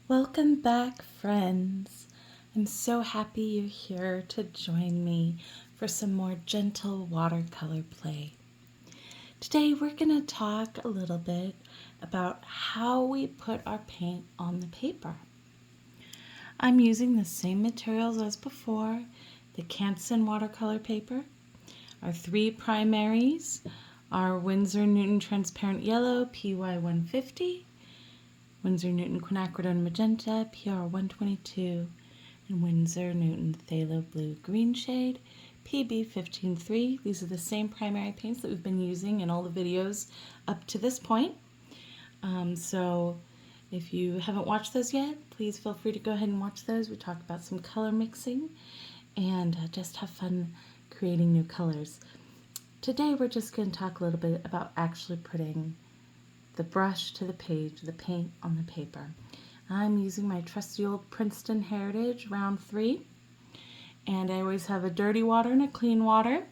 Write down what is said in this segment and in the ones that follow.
Welcome back, friends. I'm so happy you're here to join me for some more gentle watercolor play. Today we're going to talk a little bit about how we put our paint on the paper. I'm using the same materials as before, the Canson watercolor paper, our three primaries, our Winsor Newton Transparent Yellow PY150, Winsor Newton Quinacridone Magenta PR122, and Winsor Newton Phthalo Blue Green Shade PB153. These are the same primary paints that we've been using in all the videos up to this point. So if you haven't watched those yet, please feel free to go ahead and watch those. We talk about some color mixing and just have fun creating new colors. Today we're just going to talk a little bit about actually putting the brush to the page, the paint on the paper. I'm using my trusty old Princeton Heritage round 3, and I always have a dirty water and a clean water.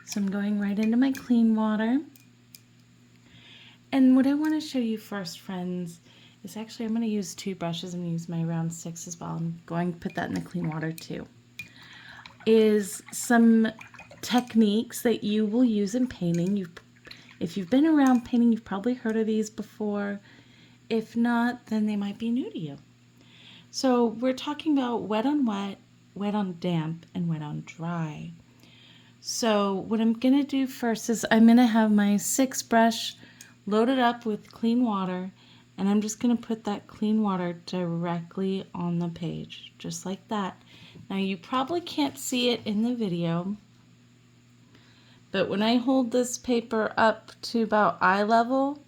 So I'm going right into my clean water. And what I want to show you first, friends, is actually I'm going to use two brushes. I'm going to use my round 6 as well. I'm going to put that in the clean water too. Is some techniques that you will use in painting. If you've been around painting, you've probably heard of these before. If not, then they might be new to you. So we're talking about wet on wet, wet on damp, and wet on dry. So what I'm going to do first is I'm going to have my 6 brush loaded up with clean water, and I'm just going to put that clean water directly on the page, just like that. Now you probably can't see it in the video, but when I hold this paper up to about eye level,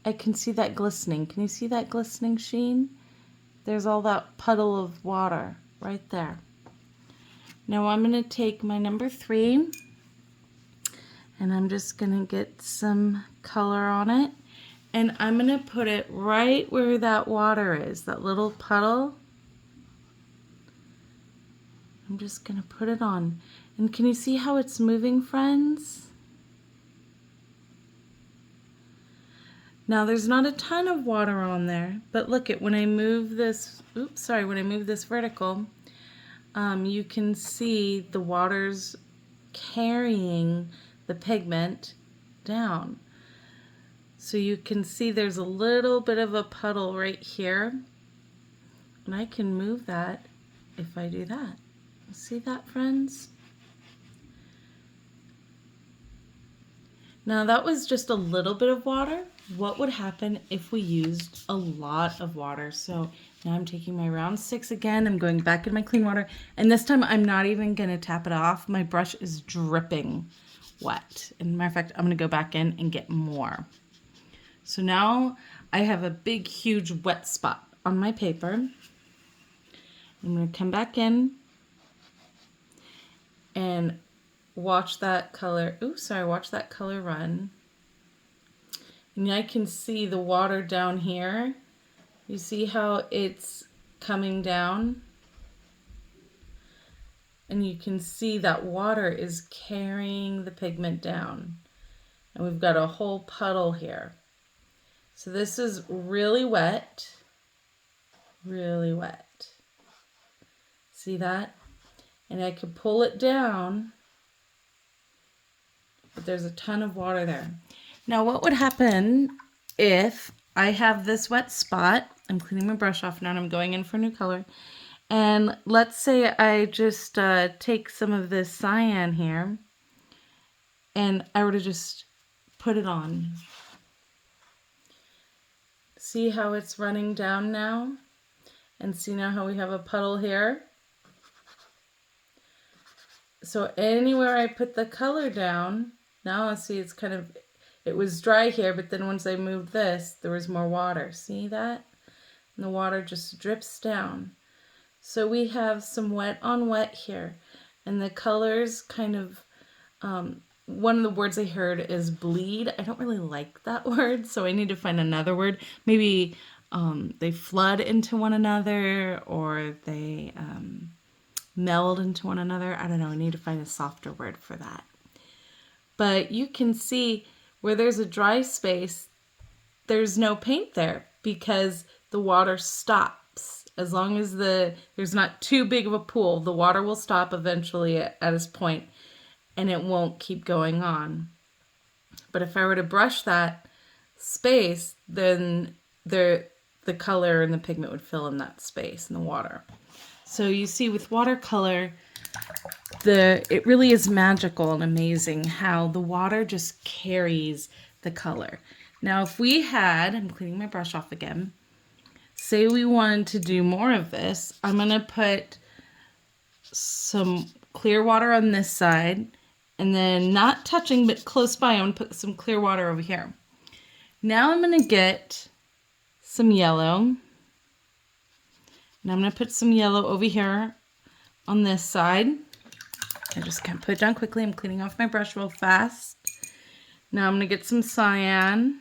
I can see that glistening. Can you see that glistening sheen? There's all that puddle of water right there. Now I'm going to take my number 3 and I'm just going to get some color on it. And I'm going to put it right where that water is, that little puddle. I'm just going to put it on. And can you see how it's moving, friends? Now there's not a ton of water on there, but look at when I move this, when I move this vertical, you can see the water's carrying the pigment down. So you can see there's a little bit of a puddle right here, and I can move that if I do that. See that, friends? Now that was just a little bit of water. What would happen if we used a lot of water? So now I'm taking my round 6 again. I'm going back in my clean water, and this time I'm not even going to tap it off. My brush is dripping wet. And as a matter of fact, I'm going to go back in and get more. So now I have a big, huge wet spot on my paper. I'm going to come back in and watch that color, watch that color run. And I can see the water down here. You see how it's coming down? And you can see that water is carrying the pigment down. And we've got a whole puddle here. So this is really wet, really wet. See that? And I could pull it down, but there's a ton of water there. Now what would happen if I have this wet spot? I'm cleaning my brush off now and I'm going in for a new color. And let's say I just take some of this cyan here and I were to just put it on. See how it's running down now? And see now how we have a puddle here? So anywhere I put the color down, now let's see, it's kind of, it was dry here, but then once I moved this, there was more water. See that? And the water just drips down. So we have some wet on wet here. And the colors kind of, one of the words I heard is bleed. I don't really like that word, so I need to find another word. Maybe they flood into one another, or they meld into one another. I don't know. I need to find a softer word for that. But you can see where there's a dry space, there's no paint there because the water stopped. stops. As long as there's not too big of a pool, the water will stop eventually at its point and it won't keep going on. But if I were to brush that space, then the color and the pigment would fill in that space in the water. So you see with watercolor, it really is magical and amazing how the water just carries the color. Now if we had, I'm cleaning my brush off again, say we wanted to do more of this, I'm going to put some clear water on this side, and then not touching but close by, I'm going to put some clear water over here. Now I'm going to get some yellow, and I'm going to put some yellow over here on this side. I just can't put it down quickly. I'm cleaning off my brush real fast. Now I'm going to get some cyan,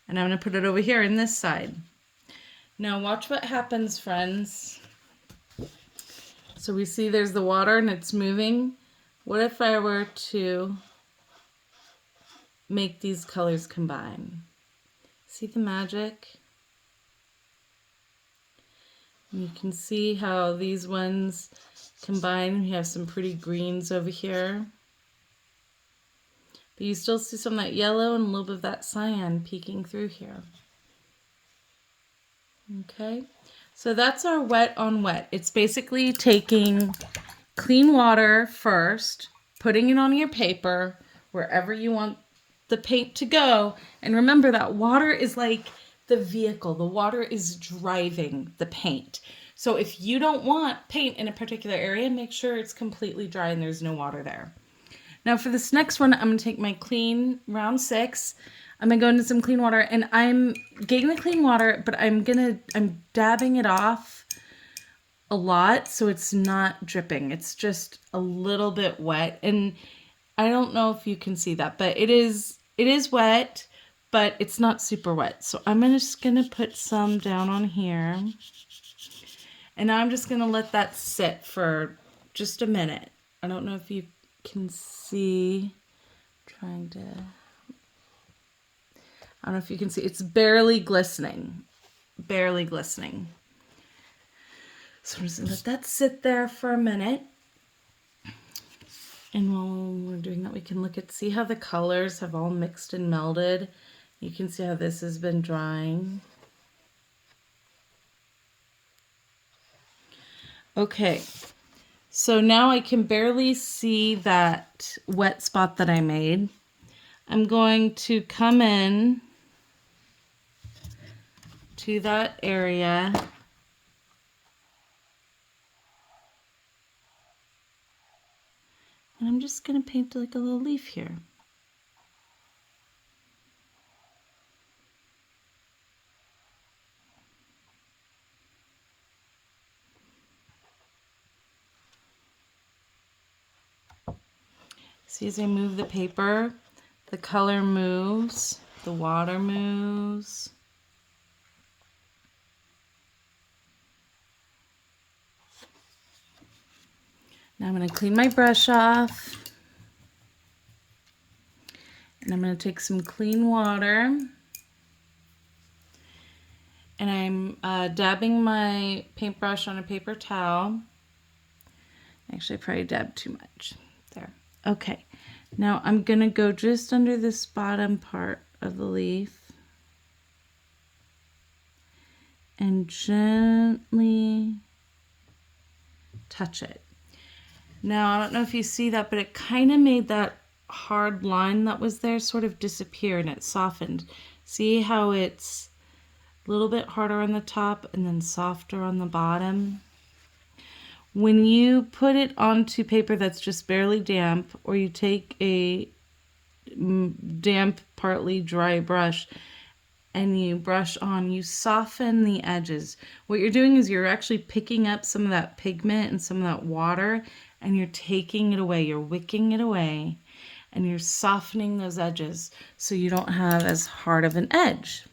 and I'm going to put it over here in this side. Now watch what happens, friends. So we see there's the water and it's moving. What if I were to make these colors combine? See the magic? You can see how these ones combine. We have some pretty greens over here. But you still see some of that yellow and a little bit of that cyan peeking through here. Okay, so that's our wet on wet. It's basically taking clean water first, putting it on your paper, wherever you want the paint to go. And remember that water is like the vehicle. The water is driving the paint. So if you don't want paint in a particular area, make sure it's completely dry and there's no water there. Now for this next one, I'm going to take my clean round 6. I'm going to go into some clean water, and I'm getting the clean water, but I'm dabbing it off a lot so it's not dripping. It's just a little bit wet, and I don't know if you can see that, but it is wet, but it's not super wet. So I'm just going to put some down on here, and now I'm just going to let that sit for just a minute. I don't know if you can see, I don't know if you can see, it's barely glistening, barely glistening. So I'm just gonna let that sit there for a minute. And while we're doing that, we can see how the colors have all mixed and melded. You can see how this has been drying. Okay, so now I can barely see that wet spot that I made. I'm going to come in to that area and I'm just going to paint like a little leaf here. See, as I move the paper, the color moves, the water moves. Now I'm going to clean my brush off, and I'm going to take some clean water, and I'm dabbing my paintbrush on a paper towel. Actually, I probably dabbed too much. There. Okay. Now I'm going to go just under this bottom part of the leaf and gently touch it. Now, I don't know if you see that, but it kind of made that hard line that was there sort of disappear, and it softened. See how it's a little bit harder on the top and then softer on the bottom? When you put it onto paper that's just barely damp, or you take a damp, partly dry brush and you brush on, you soften the edges. What you're doing is you're actually picking up some of that pigment and some of that water, and you're taking it away, you're wicking it away, and you're softening those edges so you don't have as hard of an edge.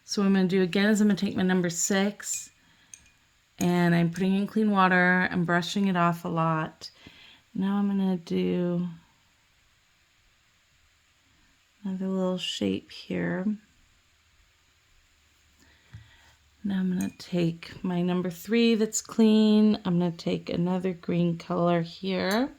So what I'm going to do again is I'm going to take my number 6, and I'm putting in clean water, I'm brushing it off a lot. Now I'm going to do another little shape here. Now I'm going to take my number 3 that's clean. I'm going to take another green color here.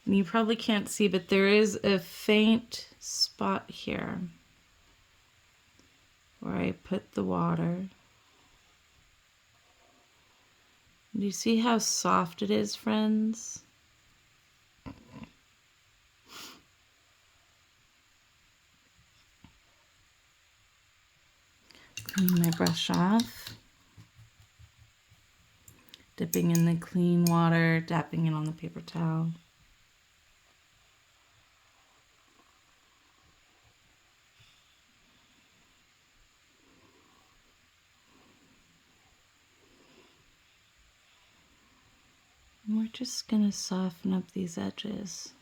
And you probably can't see, but there is a faint spot here where I put the water. Do you see how soft it is, friends? Clean my brush off. Dipping in the clean water, dapping it on the paper towel. And we're just going to soften up these edges.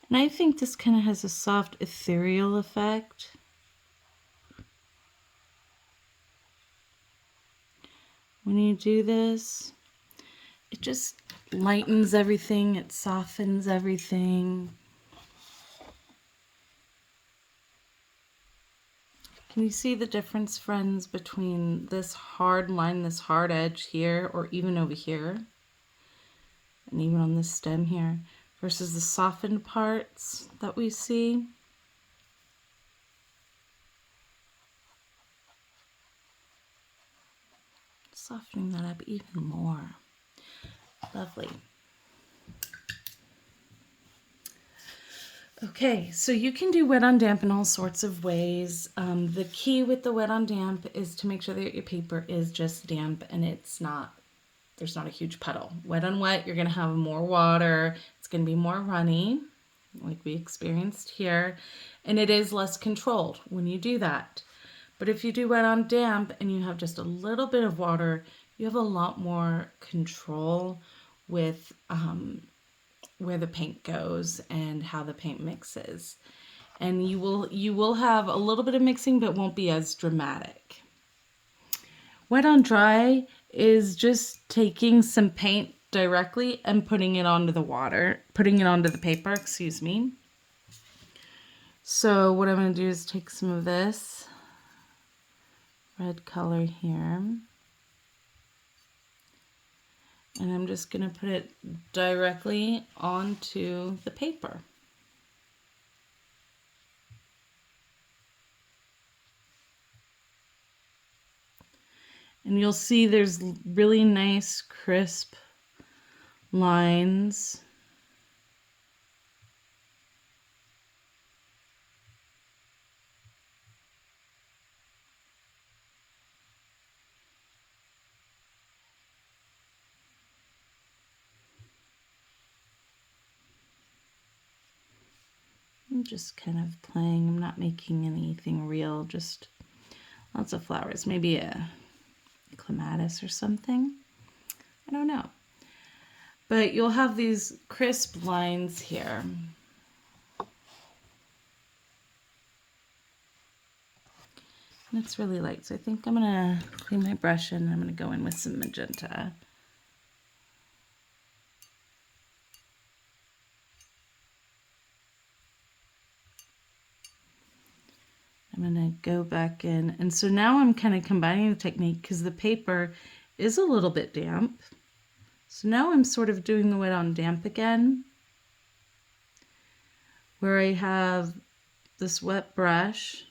And I think this kind of has a soft ethereal effect. When you do this, it just lightens everything, it softens everything. Can you see the difference, friends, between this hard line, this hard edge here, or even over here, and even on this stem here, versus the softened parts that we see? Softening that up even more. Lovely. Okay, so you can do wet on damp in all sorts of ways. The key with the wet on damp is to make sure that your paper is just damp and there's not a huge puddle. Wet on wet, you're going to have more water. It's going to be more runny, like we experienced here, and it is less controlled when you do that. But if you do wet on damp and you have just a little bit of water, you have a lot more control with where the paint goes and how the paint mixes. And you will have a little bit of mixing, but won't be as dramatic. Wet on dry is just taking some paint directly and putting it onto the paper, excuse me. So what I'm going to do is take some of this red color here, and I'm just going to put it directly onto the paper. And you'll see there's really nice crisp lines. I'm just kind of playing. I'm not making anything real, just lots of flowers. Maybe a clematis or something. I don't know. But you'll have these crisp lines here. And it's really light, so I think I'm going to clean my brush and I'm going to go in with some magenta. I'm going to go back in. And so now I'm kind of combining the technique because the paper is a little bit damp. So now I'm sort of doing the wet on damp again, where I have this wet brush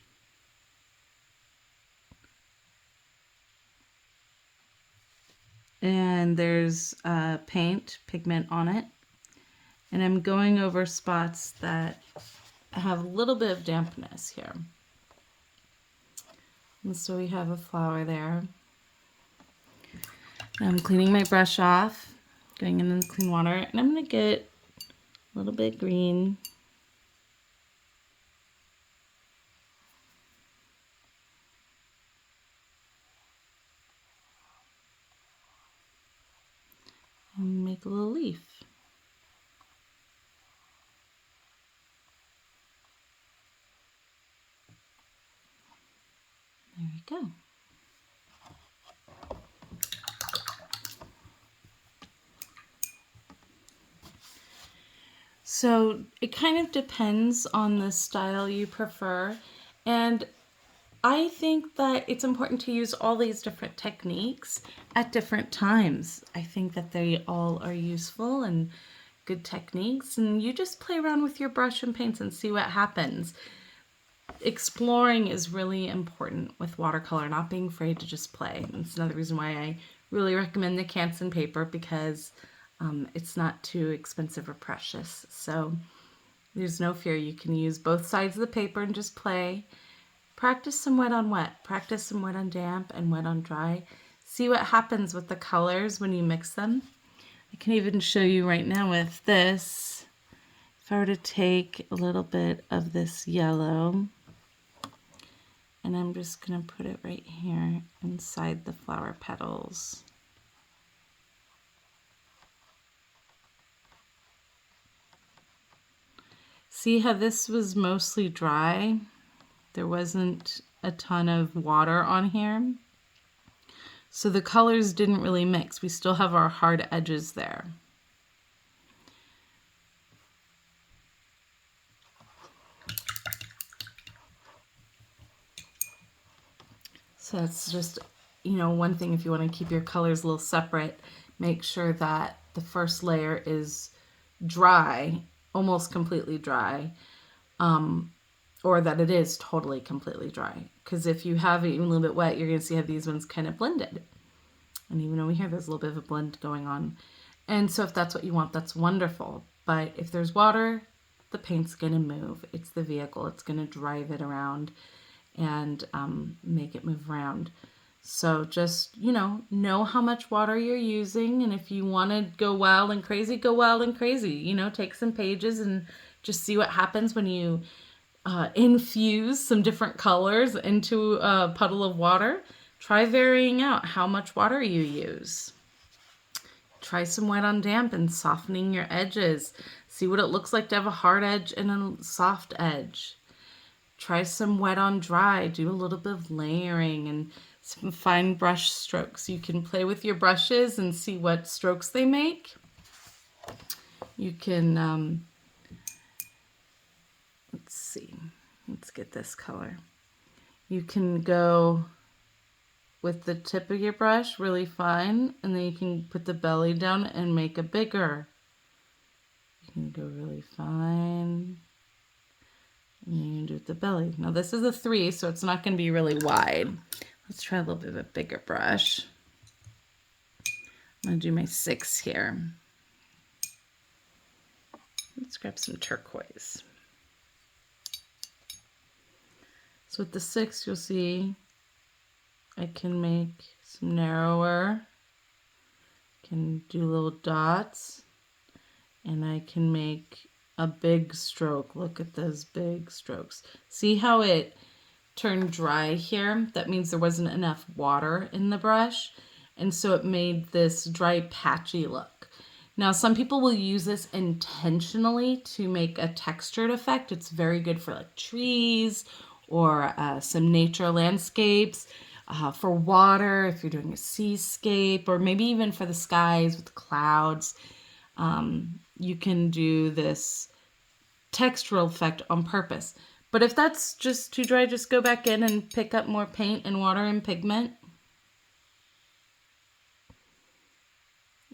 and there's pigment on it. And I'm going over spots that have a little bit of dampness here. And so we have a flower there. Now I'm cleaning my brush off, going in the clean water, and I'm going to get a little bit green. And make a little leaf. go. So it kind of depends on the style you prefer, and I think that it's important to use all these different techniques at different times. I think that they all are useful and good techniques, and you just play around with your brush and paints and see what happens. Exploring is really important with watercolor, not being afraid to just play. It's another reason why I really recommend the Canson paper, because it's not too expensive or precious. So there's no fear. You can use both sides of the paper and just play. Practice some wet on wet, practice some wet on damp and wet on dry. See what happens with the colors when you mix them. I can even show you right now with this. If I were to take a little bit of this yellow, and I'm just going to put it right here inside the flower petals. See how this was mostly dry? There wasn't a ton of water on here. So the colors didn't really mix. We still have our hard edges there. So that's just, one thing. If you want to keep your colors a little separate, make sure that the first layer is dry, almost completely dry, or that it is totally completely dry. Because if you have it even a little bit wet, you're going to see how these ones kind of blended. And even over here, there's a little bit of a blend going on. And so if that's what you want, that's wonderful. But if there's water, the paint's going to move. It's the vehicle. It's going to drive it around and make it move around. So just, know how much water you're using. And if you want to go wild and crazy, go wild and crazy. Take some pages and just see what happens when you infuse some different colors into a puddle of water. Try varying out how much water you use. Try some wet on damp and softening your edges. See what it looks like to have a hard edge and a soft edge. Try some wet on dry. Do a little bit of layering and some fine brush strokes. You can play with your brushes and see what strokes they make. You can, let's see, let's get this color. You can go with the tip of your brush really fine, and then you can put the belly down and make a bigger. You can go really fine, and you can do it with the belly. Now this is a 3, so it's not going to be really wide. Let's try a little bit of a bigger brush. I'm going to do my 6 here. Let's grab some turquoise. So with the 6, you'll see I can make some narrower, can do little dots, and I can make a big stroke. Look at those big strokes. See how it turned dry here? That means there wasn't enough water in the brush, and so it made this dry, patchy look. Now, some people will use this intentionally to make a textured effect. It's very good for like trees or some nature landscapes. For water, if you're doing a seascape, or maybe even for the skies with clouds, you can do this textural effect on purpose. But if that's just too dry, just go back in and pick up more paint and water and pigment.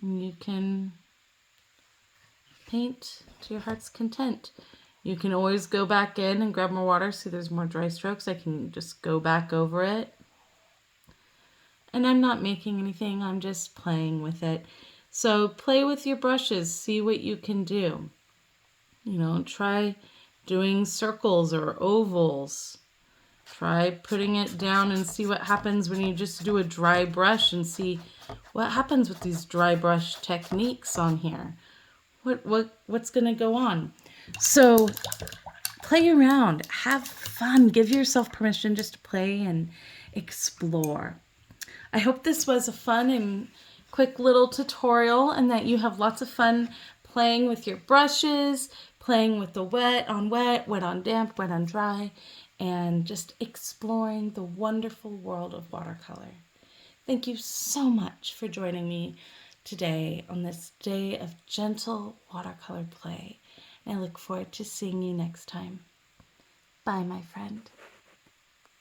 And you can paint to your heart's content. You can always go back in and grab more water. See, there's more dry strokes. I can just go back over it. And I'm not making anything, I'm just playing with it. So play with your brushes, see what you can do. Try doing circles or ovals. Try putting it down and see what happens when you just do a dry brush, and see what happens with these dry brush techniques on here. What's gonna go on? So play around, have fun, give yourself permission just to play and explore. I hope this was a fun and quick little tutorial, and that you have lots of fun playing with your brushes, playing with the wet on wet, wet on damp, wet on dry, and just exploring the wonderful world of watercolor. Thank you so much for joining me today on this day of gentle watercolor play. And I look forward to seeing you next time. Bye, my friend.